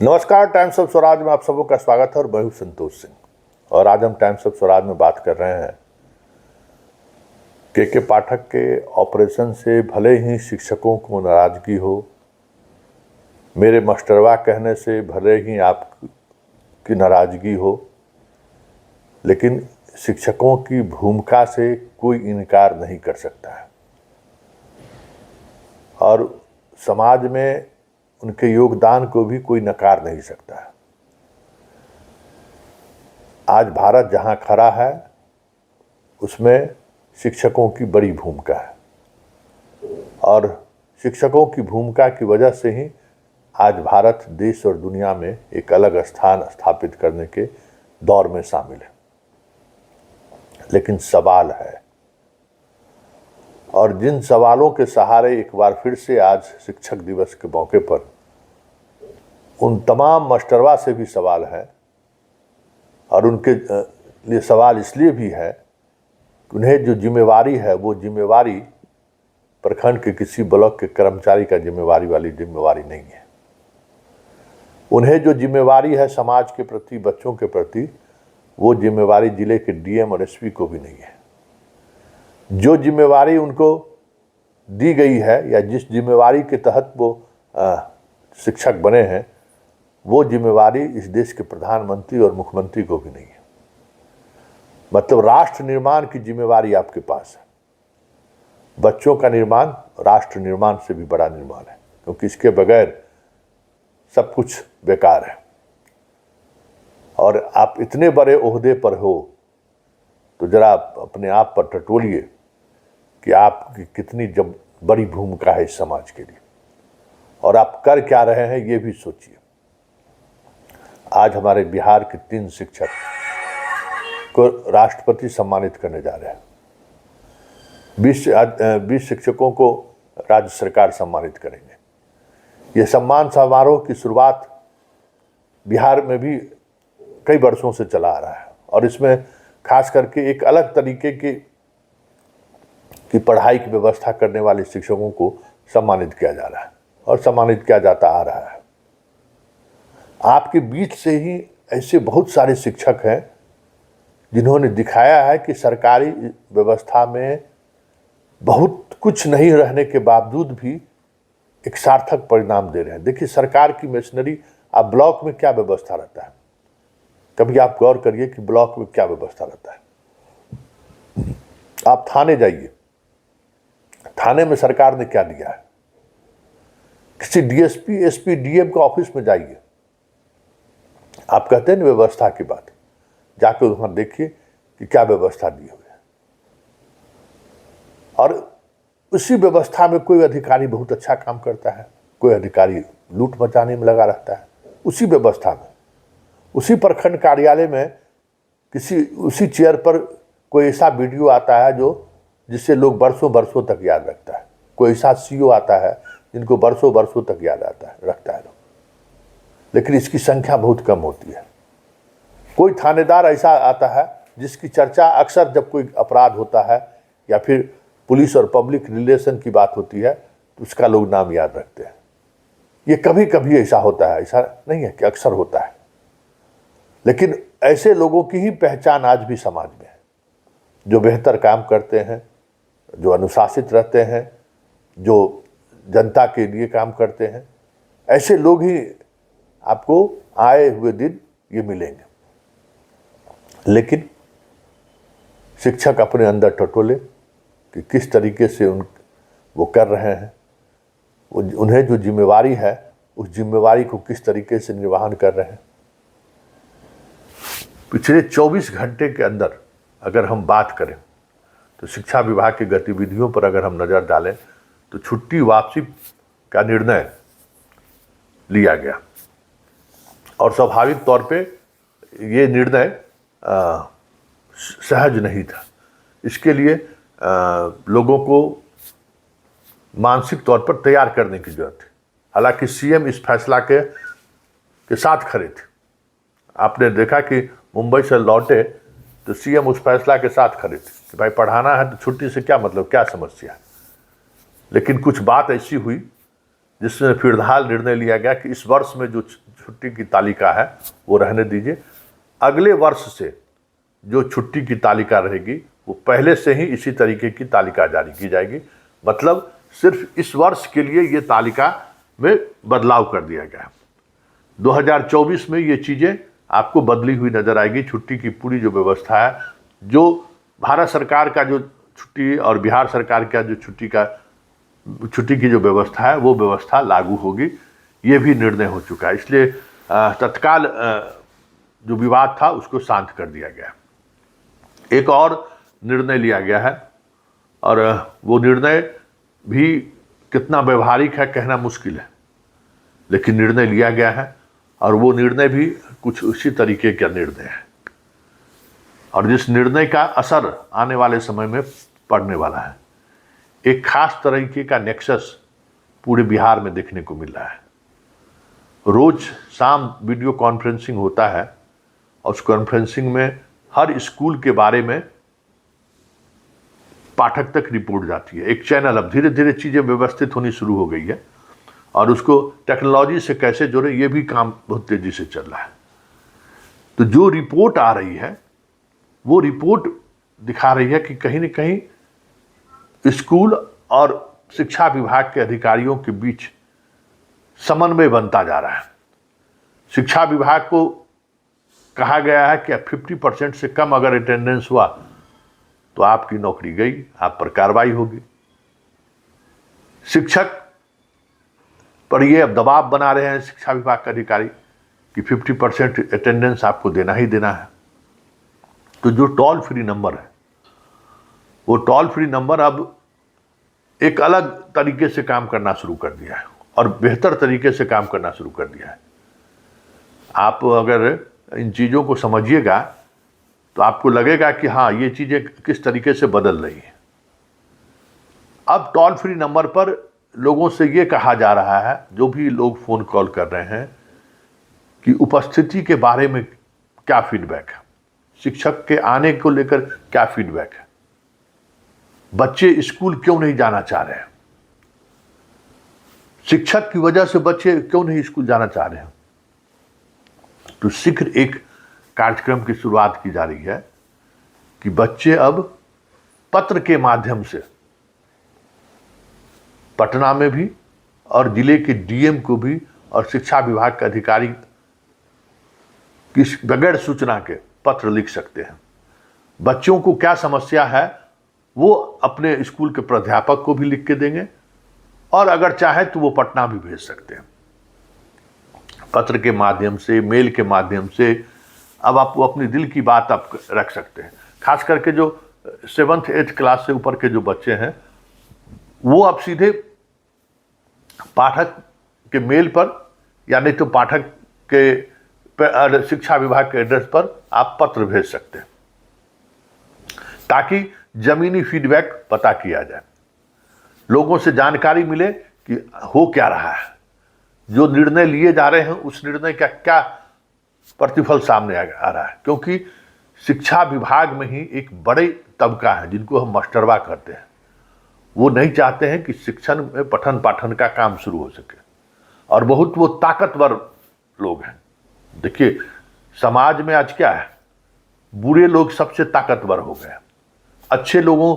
नमस्कार, times of Swaraj में आप सबों का स्वागत है और मैं हूं संतोष सिंह। और आज हम टाइम्स ऑफ स्वराज में बात कर रहे हैं के पाठक के ऑपरेशन से भले ही शिक्षकों को नाराजगी हो, मेरे मास्टरवा कहने से भले ही आपकी नाराजगी हो, लेकिन शिक्षकों की भूमिका से कोई इनकार नहीं कर सकता है और समाज में उनके योगदान को भी कोई नकार नहीं सकता है। आज भारत जहां खड़ा है उसमें शिक्षकों की बड़ी भूमिका है और शिक्षकों की भूमिका की वजह से ही आज भारत देश और दुनिया में एक अलग स्थान स्थापित करने के दौर में शामिल है। लेकिन सवाल है, और जिन सवालों के सहारे एक बार फिर से आज शिक्षक दिवस के मौके पर उन तमाम मास्टरवा से भी सवाल है, और उनके लिए सवाल इसलिए भी है कि उन्हें जो जिम्मेवारी है वो जिम्मेवारी प्रखंड के किसी ब्लॉक के कर्मचारी का जिम्मेवारी वाली जिम्मेवारी नहीं है। उन्हें जो जिम्मेवारी है समाज के प्रति, बच्चों के प्रति, वो जिम्मेवारी जिले के डीएम और एसपी को भी नहीं है। जो जिम्मेवारी उनको दी गई है या जिस जिम्मेवारी के तहत वो शिक्षक बने हैं, वो जिम्मेवारी इस देश के प्रधानमंत्री और मुख्यमंत्री को भी नहीं है। मतलब राष्ट्र निर्माण की जिम्मेवारी आपके पास है। बच्चों का निर्माण राष्ट्र निर्माण से भी बड़ा निर्माण है, क्योंकि इसके बगैर सब कुछ बेकार है। और आप इतने बड़े ओहदे पर हो तो जरा अपने आप पर टटोलिए कि आपकी कितनी जब बड़ी भूमिका है इस समाज के लिए, और आप कर क्या रहे हैं ये भी सोचिए। आज हमारे बिहार के 3 शिक्षक को राष्ट्रपति सम्मानित करने जा रहे हैं। 20 शिक्षकों को राज्य सरकार सम्मानित करेंगे। ये सम्मान समारोह की शुरुआत बिहार में भी कई वर्षों से चला आ रहा है, और इसमें खास करके एक अलग तरीके की पढ़ाई की व्यवस्था करने वाले शिक्षकों को सम्मानित किया जा रहा है और सम्मानित किया जाता आ रहा है। आपके बीच से ही ऐसे बहुत सारे शिक्षक हैं जिन्होंने दिखाया है कि सरकारी व्यवस्था में बहुत कुछ नहीं रहने के बावजूद भी एक सार्थक परिणाम दे रहे हैं। देखिए, सरकार की मशीनरी, आप ब्लॉक में क्या व्यवस्था रहता है, कभी आप गौर करिए कि ब्लॉक में क्या व्यवस्था रहता है। आप थाने जाइए, थाने में सरकार ने क्या दिया है। किसी डीएसपी, एसपी, डीएम के ऑफिस में जाइए, आप कहते हैं ना व्यवस्था की बात, जाकर वहां देखिए कि क्या व्यवस्था दी हुई है। और उसी व्यवस्था में कोई अधिकारी बहुत अच्छा काम करता है, कोई अधिकारी लूट मचाने में लगा रहता है। उसी व्यवस्था में, उसी प्रखंड कार्यालय में उसी चेयर पर कोई ऐसा वीडियो आता है जिससे लोग बरसों बरसों तक याद रखता है। कोई ऐसा सीओ आता है जिनको बरसों बरसों तक याद रखता है लोग, लेकिन इसकी संख्या बहुत कम होती है। कोई थानेदार ऐसा आता है जिसकी चर्चा अक्सर जब कोई अपराध होता है या फिर पुलिस और पब्लिक रिलेशन की बात होती है तो उसका लोग नाम याद रखते हैं। ये कभी कभी ऐसा होता है, ऐसा नहीं है कि अक्सर होता है। लेकिन ऐसे लोगों की ही पहचान आज भी समाज में है, जो बेहतर काम करते हैं, जो अनुशासित रहते हैं, जो जनता के लिए काम करते हैं। ऐसे लोग ही आपको आए हुए दिन ये मिलेंगे। लेकिन शिक्षक अपने अंदर टटोले कि किस तरीके से वो कर रहे हैं, उन्हें जो जिम्मेवारी है उस जिम्मेवारी को किस तरीके से निर्वहन कर रहे हैं। पिछले 24 घंटे के अंदर अगर हम बात करें तो शिक्षा विभाग की गतिविधियों पर अगर हम नज़र डालें तो छुट्टी वापसी का निर्णय लिया गया, और स्वाभाविक तौर पे ये निर्णय सहज नहीं था। इसके लिए लोगों को मानसिक तौर पर तैयार करने की जरूरत है। हालांकि सीएम इस फैसला के साथ खड़े थे। आपने देखा कि मुंबई से लौटे तो सीएम उस फैसला के साथ खड़े थे कि भाई पढ़ाना है तो छुट्टी से क्या मतलब, क्या समस्या है। लेकिन कुछ बात ऐसी हुई जिसमें फिलहाल निर्णय लिया गया कि इस वर्ष में जो छुट्टी की तालिका है वो रहने दीजिए। अगले वर्ष से जो छुट्टी की तालिका रहेगी वो पहले से ही इसी तरीके की तालिका जारी की जाएगी। मतलब सिर्फ इस वर्ष के लिए ये तालिका में बदलाव कर दिया गया है। 2024 में ये चीज़ें आपको बदली हुई नजर आएगी। छुट्टी की पूरी जो व्यवस्था है, जो भारत सरकार का जो छुट्टी और बिहार सरकार का जो छुट्टी की जो व्यवस्था है वो व्यवस्था लागू होगी। ये भी निर्णय हो चुका है। इसलिए तत्काल जो विवाद था उसको शांत कर दिया गया। एक और निर्णय लिया गया है और वो निर्णय भी कितना व्यवहारिक है कहना मुश्किल है, लेकिन निर्णय लिया गया है और वो निर्णय भी कुछ उसी तरीके का निर्णय है और जिस निर्णय का असर आने वाले समय में पड़ने वाला है। एक खास तरीके का नेक्सस पूरे बिहार में देखने को मिल रहा है। रोज शाम वीडियो कॉन्फ्रेंसिंग होता है और उस कॉन्फ्रेंसिंग में हर स्कूल के बारे में पाठक तक रिपोर्ट जाती है। एक चैनल, अब धीरे धीरे चीज़ें व्यवस्थित होनी शुरू हो गई है और उसको टेक्नोलॉजी से कैसे जोड़े ये भी काम बहुत तेजी से चल रहा है। तो जो रिपोर्ट आ रही है वो रिपोर्ट दिखा रही है कि कहीं न कहीं स्कूल और शिक्षा विभाग के अधिकारियों के बीच समन्वय बनता जा रहा है। शिक्षा विभाग को कहा गया है कि 50% से कम अगर अटेंडेंस हुआ तो आपकी नौकरी गई, आप पर कार्रवाई होगी। शिक्षक पर ये अब दबाव बना रहे हैं शिक्षा विभाग के अधिकारी कि 50% अटेंडेंस आपको देना ही देना है। तो जो टोल फ्री नंबर है वो टोल फ्री नंबर अब एक अलग तरीके से काम करना शुरू कर दिया है और बेहतर तरीके से काम करना शुरू कर दिया है। आप अगर इन चीज़ों को समझिएगा तो आपको लगेगा कि हाँ, ये चीज़ें किस तरीके से बदल रही हैं। अब टोल फ्री नंबर पर लोगों से ये कहा जा रहा है, जो भी लोग फ़ोन कॉल कर रहे हैं, कि उपस्थिति के बारे में क्या फीडबैक है, शिक्षक के आने को लेकर क्या फीडबैक है, बच्चे स्कूल क्यों नहीं जाना चाह रहे हैं, शिक्षक की वजह से बच्चे क्यों नहीं स्कूल जाना चाह रहे हैं। तो शीघ्र एक कार्यक्रम की शुरुआत की जा रही है कि बच्चे अब पत्र के माध्यम से पटना में भी और जिले के डीएम को भी और शिक्षा विभाग के अधिकारी की बगैर सूचना के पत्र लिख सकते हैं। बच्चों को क्या समस्या है वो अपने स्कूल के प्राध्यापक को भी लिख के देंगे और अगर चाहे तो वो पटना भी भेज सकते हैं। पत्र के माध्यम से, मेल के माध्यम से अब आप अपनी दिल की बात आप रख सकते हैं। खास करके जो 7th 8th क्लास से ऊपर के जो बच्चे हैं वो अब सीधे पाठक के मेल पर या नहीं तो पाठक के शिक्षा विभाग के एड्रेस पर आप पत्र भेज सकते हैं ताकि जमीनी फीडबैक पता किया जाए, लोगों से जानकारी मिले कि हो क्या रहा है, जो निर्णय लिए जा रहे हैं उस निर्णय का क्या प्रतिफल सामने आ रहा है। क्योंकि शिक्षा विभाग में ही एक बड़े तबका है जिनको हम मास्टरवा कहते हैं, वो नहीं चाहते हैं कि शिक्षण में पठन पाठन का काम शुरू हो सके और बहुत वो ताकतवर लोग हैं। देखिए समाज में आज क्या है, बुरे लोग सबसे ताकतवर हो गए। अच्छे लोगों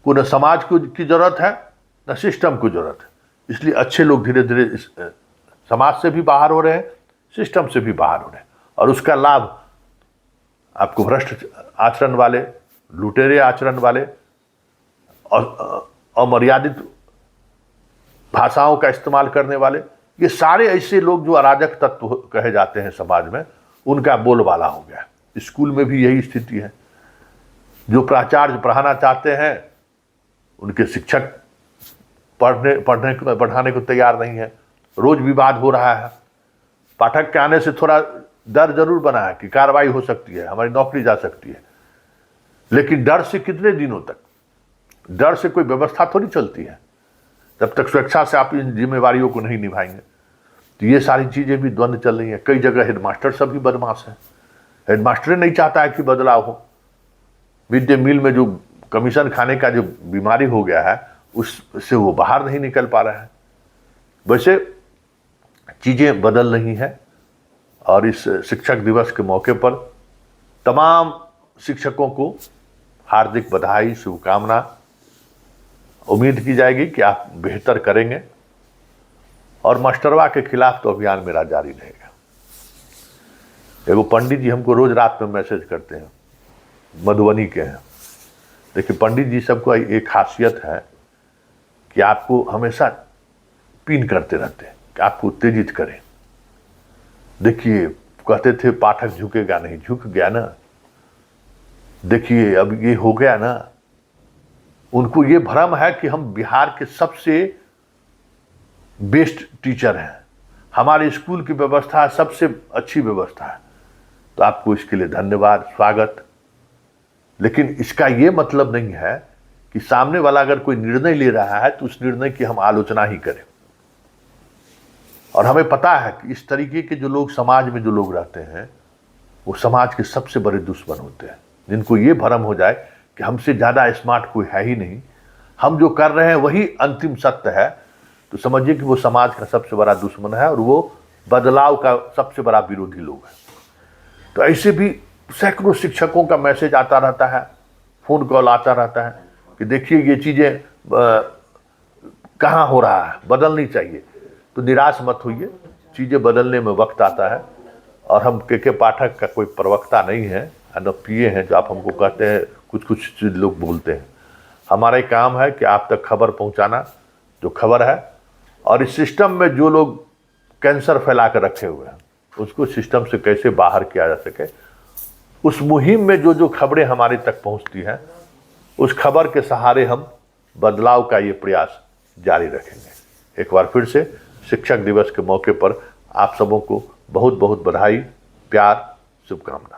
को न समाज को की जरूरत है न सिस्टम को जरूरत है, इसलिए अच्छे लोग धीरे धीरे समाज से भी बाहर हो रहे हैं, सिस्टम से भी बाहर हो रहे हैं और उसका लाभ आपको भ्रष्ट आचरण वाले, लुटेरे आचरण वाले और अमर्यादित भाषाओं का इस्तेमाल करने वाले, ये सारे ऐसे लोग जो अराजक तत्व कहे जाते हैं समाज में, उनका बोलबाला हो गया। स्कूल में भी यही स्थिति है। जो प्राचार्य पढ़ाना चाहते हैं उनके शिक्षक पढ़ाने को तैयार नहीं है, रोज विवाद हो रहा है। पाठक के आने से थोड़ा डर जरूर बना है कि कार्रवाई हो सकती है, हमारी नौकरी जा सकती है, लेकिन डर से कितने दिनों तक? डर से कोई व्यवस्था थोड़ी चलती है जब तक स्वेच्छा से आप इन जिम्मेवारियों को नहीं निभाएंगे। तो ये सारी चीज़ें भी द्वंद्व चल रही हैं। कई जगह हेडमास्टर सब भी बदमाश हैं, हेडमास्टर नहीं चाहता है कि बदलाव हो। मिड डे मील में जो कमीशन खाने का जो बीमारी हो गया है उससे वो बाहर नहीं निकल पा रहा है। वैसे चीज़ें बदल रही हैं और इस शिक्षक दिवस के मौके पर तमाम शिक्षकों को हार्दिक बधाई, शुभकामना। उम्मीद की जाएगी कि आप बेहतर करेंगे और मास्टरवा के खिलाफ तो अभियान मेरा जारी रहेगा। एगो पंडित जी हमको रोज रात में मैसेज करते हैं, मधुबनी के हैं। देखिए पंडित जी सबको एक खासियत है कि आपको हमेशा पिन करते रहते हैं कि आपको उत्तेजित करें। देखिए कहते थे पाठक झुकेगा नहीं, झुक गया ना। देखिए अब ये हो गया ना। उनको ये भ्रम है कि हम बिहार के सबसे बेस्ट टीचर हैं, हमारे स्कूल की व्यवस्था सबसे अच्छी व्यवस्था है। तो आपको इसके लिए धन्यवाद, स्वागत। लेकिन इसका ये मतलब नहीं है कि सामने वाला अगर कोई निर्णय ले रहा है तो उस निर्णय की हम आलोचना ही करें। और हमें पता है कि इस तरीके के जो लोग समाज में जो लोग रहते हैं वो समाज के सबसे बड़े दुश्मन होते हैं। जिनको ये भ्रम हो जाए कि हमसे ज़्यादा स्मार्ट कोई है ही नहीं, हम जो कर रहे हैं वही अंतिम सत्य है, तो समझिए कि वो समाज का सबसे बड़ा दुश्मन है और वो बदलाव का सबसे बड़ा विरोधी लोग है। तो ऐसे भी सैकड़ों शिक्षकों का मैसेज आता रहता है, फ़ोन कॉल आता रहता है कि देखिए ये चीज़ें कहाँ हो रहा है, बदलनी चाहिए। तो निराश मत होइए, चीज़ें बदलने में वक्त आता है। और हम के पाठक का कोई प्रवक्ता नहीं है, न पीए हैं जो आप हमको कहते हैं कुछ कुछ लोग बोलते हैं। हमारा एक काम है कि आप तक खबर पहुंचाना जो खबर है, और इस सिस्टम में जो लोग कैंसर फैला कर रखे हुए हैं उसको सिस्टम से कैसे बाहर किया जा सके, उस मुहिम में जो जो खबरें हमारे तक पहुंचती हैं उस खबर के सहारे हम बदलाव का ये प्रयास जारी रखेंगे। एक बार फिर से शिक्षक दिवस के मौके पर आप सबों को बहुत बहुत बधाई, प्यार, शुभकामना।